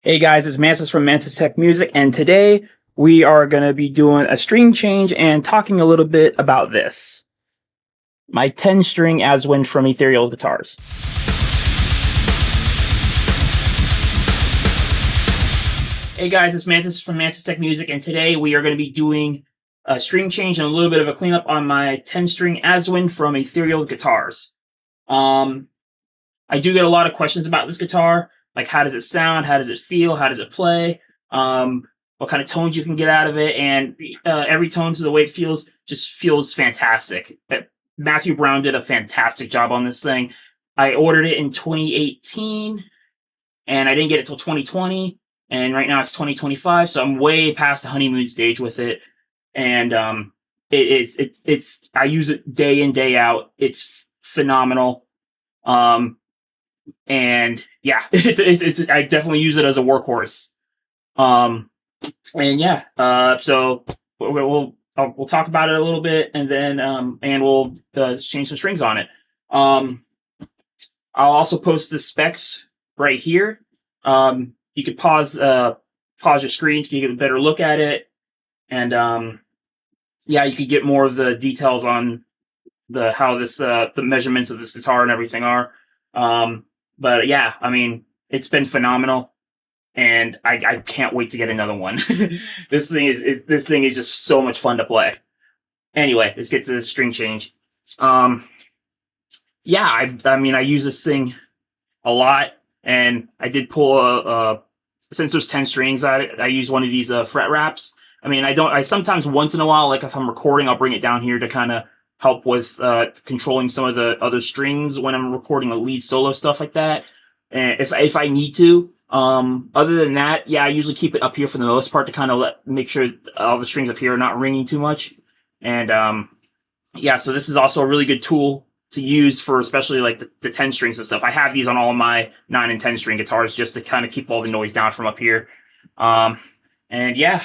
Hey guys, it's Mantis from Mantis Tech Music, and today we are going to be doing a string change and talking a little bit about this. My 10-string Azwen from Ethereal Guitars. Hey guys, it's Mantis from Mantis Tech Music, and today we are going to be doing a string change and a little bit of a cleanup on my 10-string Azwen from Ethereal Guitars. I do get a lot of questions about this guitar. Like, how does it sound? How does it feel? How does it play? What kind of tones you can get out of it? And every tone to the way it feels just feels fantastic. Matthew Brown did a fantastic job on this thing. I ordered it in 2018, and I didn't get it till 2020. And right now it's 2025, so I'm way past the honeymoon stage with it. And it's I use it day in, day out. It's phenomenal. And yeah, I definitely use it as a workhorse. And yeah, so we'll talk about it a little bit, and then and we'll change some strings on it. I'll also post the specs right here. You could pause your screen to get a better look at it, and yeah, you could get more of the details on how this the measurements of this guitar and everything are. But yeah, I mean, it's been phenomenal, and I can't wait to get another one. This thing is just so much fun to play. Anyway, let's get to the string change. Yeah, I mean, I use this thing a lot, and I did pull since there's 10 strings, I use one of these fret wraps. I mean, I sometimes once in a while, like if I'm recording, I'll bring it down here to kind of help with controlling some of the other strings when I'm recording a lead solo, stuff like that. And if I need to. Other than that, yeah, I usually keep it up here for the most part to kind of make sure all the strings up here are not ringing too much. And yeah, so this is also a really good tool to use for especially like the 10 strings and stuff. I have these on all my 9 and 10 string guitars just to kind of keep all the noise down from up here. And yeah,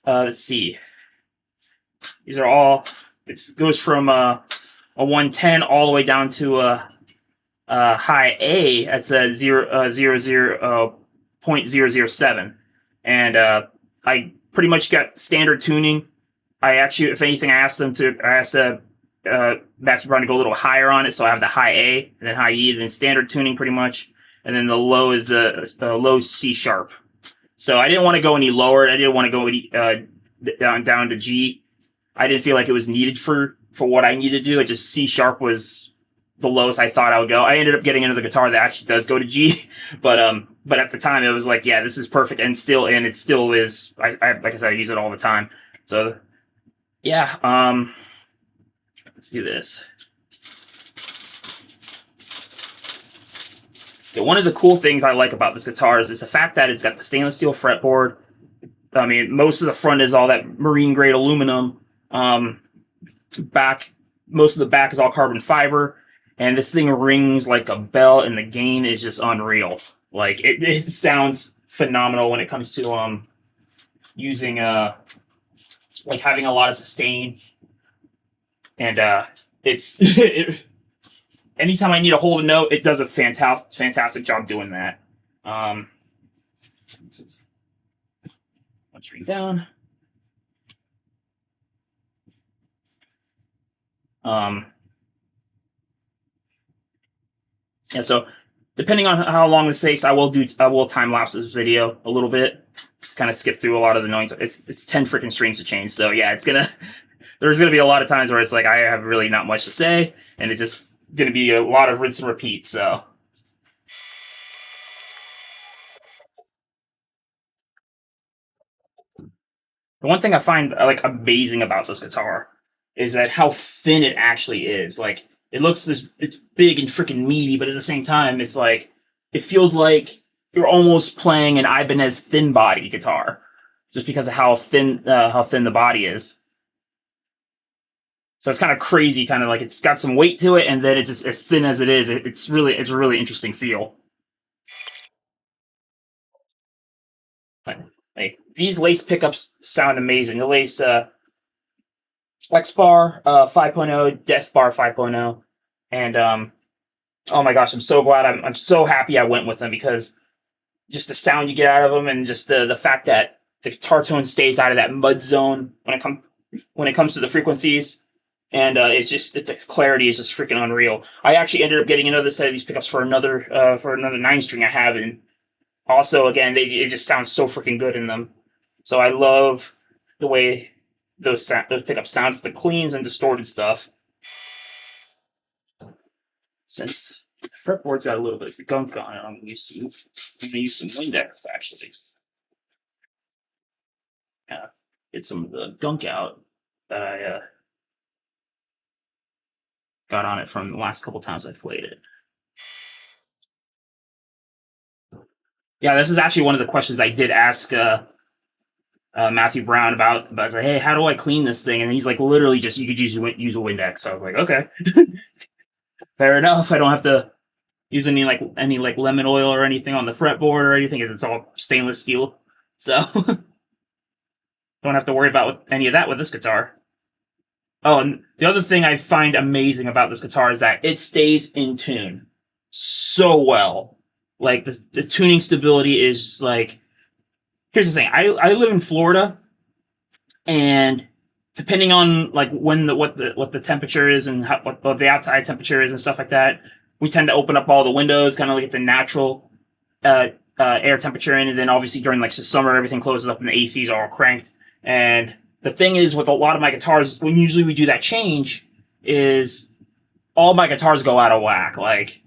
let's see. These are all. It goes from a 110 all the way down to a high A. That's a 0.007, and I pretty much got standard tuning. I actually, if anything, I asked Matthew Brown to go a little higher on it, so I have the high A and then high E, and then standard tuning pretty much, and then the low is the low C sharp. So I didn't want to go any lower. I didn't want to go any, down to G. I didn't feel like it was needed for what I needed to do. It just C sharp was the lowest I thought I would go. I ended up getting another guitar that actually does go to G, but at the time it was like, yeah, this is perfect, and it still is. I like I said, I use it all the time. So yeah, let's do this. Yeah, one of the cool things I like about this guitar is the fact that it's got the stainless steel fretboard. I mean, most of the front is all that marine grade aluminum. Most of the back is all carbon fiber, and this thing rings like a bell, and the gain is just unreal. Like it sounds phenomenal when it comes to using like having a lot of sustain, and anytime I need to hold a note, it does a fantastic job doing that. One string down. Yeah, so depending on how long this takes, I will time lapse this video a little bit, kind of skip through a lot of the noise. It's 10 freaking strings to change, so yeah, there's gonna be a lot of times where it's like I have really not much to say, and it's just gonna be a lot of rinse and repeat. So the one thing I find like amazing about this guitar is that how thin it actually is. Like, it's big and freaking meaty, but at the same time, it's like, it feels like you're almost playing an Ibanez thin body guitar, just because of how thin the body is. So it's kind of crazy, kind of like it's got some weight to it, and then it's just as thin as it is. It's a really interesting feel. Like, these lace pickups sound amazing. The lace Flex Bar 5.0, Death Bar 5.0, and oh my gosh, I'm so glad. I'm so happy I went with them, because just the sound you get out of them, and just the fact that the guitar tone stays out of that mud zone when it comes to the frequencies. And it's just the clarity is just freaking unreal. I actually ended up getting another set of these pickups for another 9-string I have, and also again it just sounds so freaking good in them. So I love the way those pickups sound for the cleans and distorted stuff. Since the fretboard's got a little bit of gunk on it, I'm gonna use some Windex actually. Get some of the gunk out that I got on it from the last couple times I played it. Yeah, this is actually one of the questions I did ask Matthew Brown about. I was like, hey, how do I clean this thing? And he's like, literally just, you could use a Windex. So I was like, okay, fair enough. I don't have to use any lemon oil or anything on the fretboard or anything, because it's all stainless steel. So don't have to worry about any of that with this guitar. Oh, and the other thing I find amazing about this guitar is that it stays in tune so well. Like the tuning stability is like. Here's the thing. I live in Florida, and depending on like what the temperature is and what the outside temperature is and stuff like that, we tend to open up all the windows, kind of like get the natural air temperature in, and then obviously during like the summer everything closes up and the ACs are all cranked. And the thing is with a lot of my guitars, when usually we do that change, is all my guitars go out of whack. Like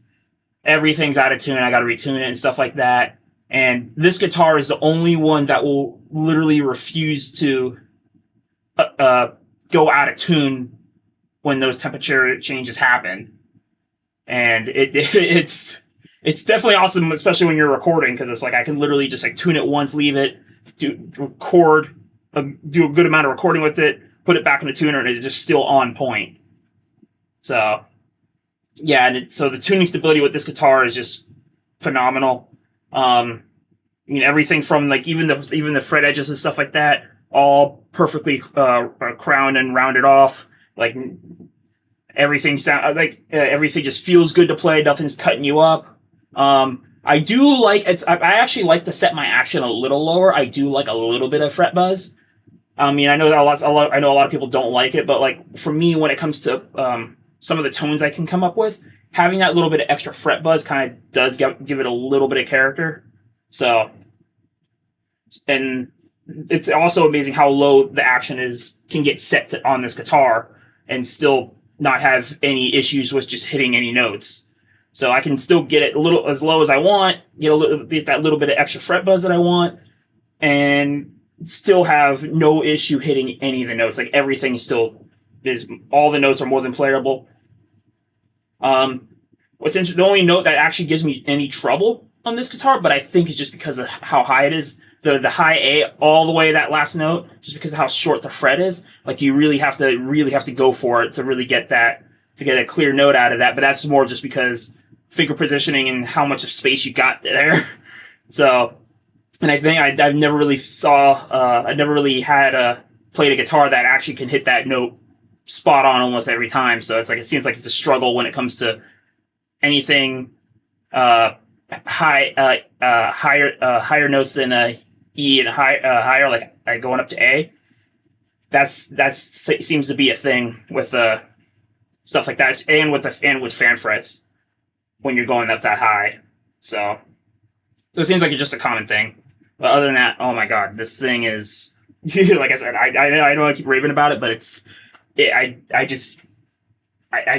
everything's out of tune. I got to retune it and stuff like that. And this guitar is the only one that will literally refuse to go out of tune when those temperature changes happen. And it's definitely awesome, especially when you're recording, because it's like I can literally just like tune it once, leave it, do a good amount of recording with it, put it back in the tuner, and it's just still on point. So yeah, and so the tuning stability with this guitar is just phenomenal. I mean, everything from like even the fret edges and stuff like that, all perfectly crowned and rounded off. Like everything everything just feels good to play. Nothing's cutting you up. I do like I actually like to set my action a little lower. I do like a little bit of fret buzz. I mean, I know a lot of people don't like it, but like for me, when it comes to some of the tones I can come up with, having that little bit of extra fret buzz kind of does give it a little bit of character. So, and it's also amazing how low the action can get set on this guitar and still not have any issues with just hitting any notes. So I can still get it a little as low as I want, get that little bit of extra fret buzz that I want, and still have no issue hitting any of the notes. Like everything still is, all the notes are more than playable. The only note that actually gives me any trouble on this guitar, but I think it's just because of how high it is, the high A all the way that last note, just because of how short the fret is. Like you really have to go for it to really get a clear note out of that. But that's more just because finger positioning and how much of space you got there. So, and I think I've never really had played a guitar that actually can hit that note spot on almost every time. So it seems like it's a struggle when it comes to anything higher notes than a E and higher, like going up to A. That seems to be a thing with stuff like that, and with fan frets when you're going up that high. So it seems like it's just a common thing. But other than that, oh my god, this thing is like I said, I know I keep raving about it, but I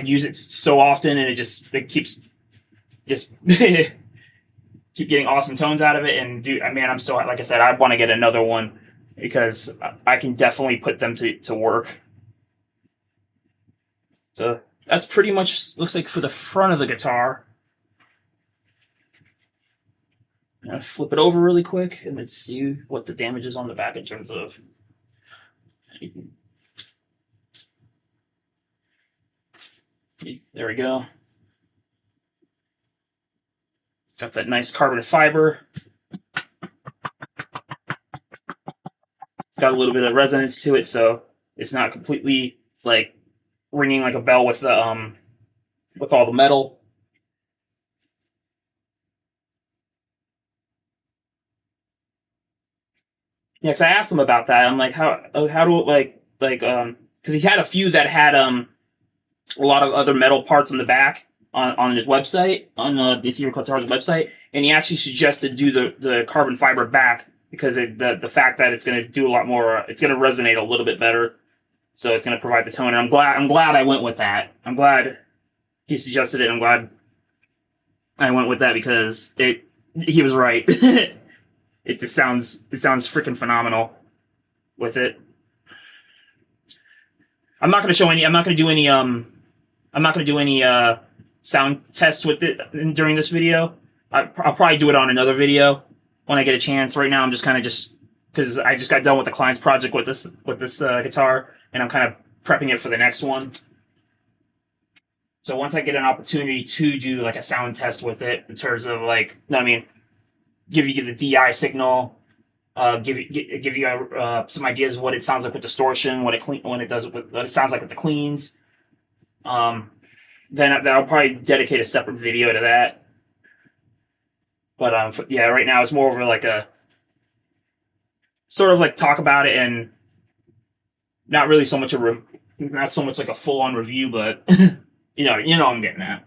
use it so often, and it keeps just keep getting awesome tones out of it. And I'm so, like I said, I want to get another one because I can definitely put them to work. So that's pretty much looks like for the front of the guitar. I'm gonna flip it over really quick and let's see what the damage is on the back in terms of. There we go. Got that nice carbon fiber. It's got a little bit of resonance to it, so it's not completely like ringing like a bell with the with all the metal. Yeah, because I asked him about that. I'm like, how do because he had a few that had a lot of other metal parts on the back on his website, on the Ethereum Guitar's website, and he actually suggested do the carbon fiber back because the fact that it's going to do a lot more, it's going to resonate a little bit better, so it's going to provide the tone. And I'm glad I went with that. I'm glad he suggested it. I'm glad I went with that because he was right. It sounds freaking phenomenal with it. I'm not going to show any. I'm not going to do any. I'm not going to do any sound tests with it during this video. I'll probably do it on another video when I get a chance. Right now, I'm just kind of because I just got done with the client's project with this guitar, and I'm kind of prepping it for the next one. So once I get an opportunity to do like a sound test with it, in terms of like, I mean, give you the DI signal, give you some ideas of what it sounds like with distortion, what it does, what it sounds like with the cleans. Then I'll probably dedicate a separate video to that. But yeah, right now it's more of like a sort of like talk about it and not really so much not so much like a full on review, but you know I'm getting at.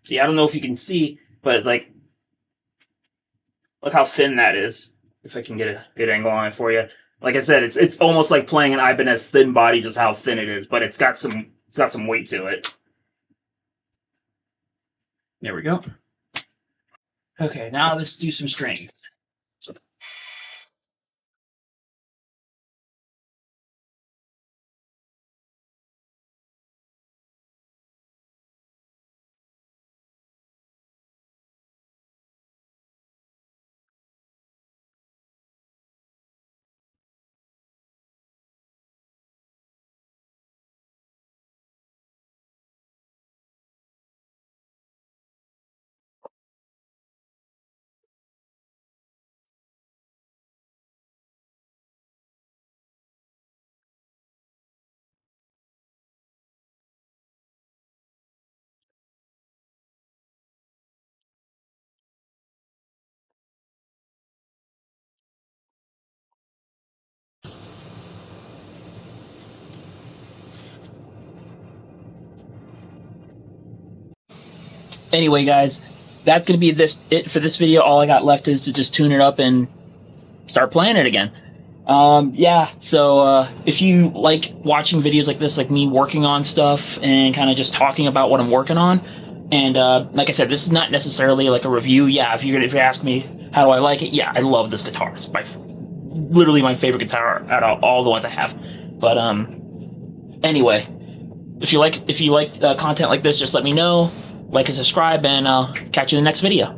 See, I don't know if you can see, but like, look how thin that is. If I can get a good angle on it for you. Like I said, it's almost like playing an Ibanez thin body, just how thin it is, but it's got some weight to it. There we go. Okay, now let's do some strings. Anyway, guys, that's gonna be it for this video. All I got left is to just tune it up and start playing it again. Yeah, so if you like watching videos like this, like me working on stuff and kind of just talking about what I'm working on, and like I said, this is not necessarily like a review. Yeah, if you ask me how do I like it, yeah, I love this guitar. It's literally my favorite guitar out of all the ones I have. But anyway, if you like content like this, just let me know, like and subscribe, and I'll catch you in the next video.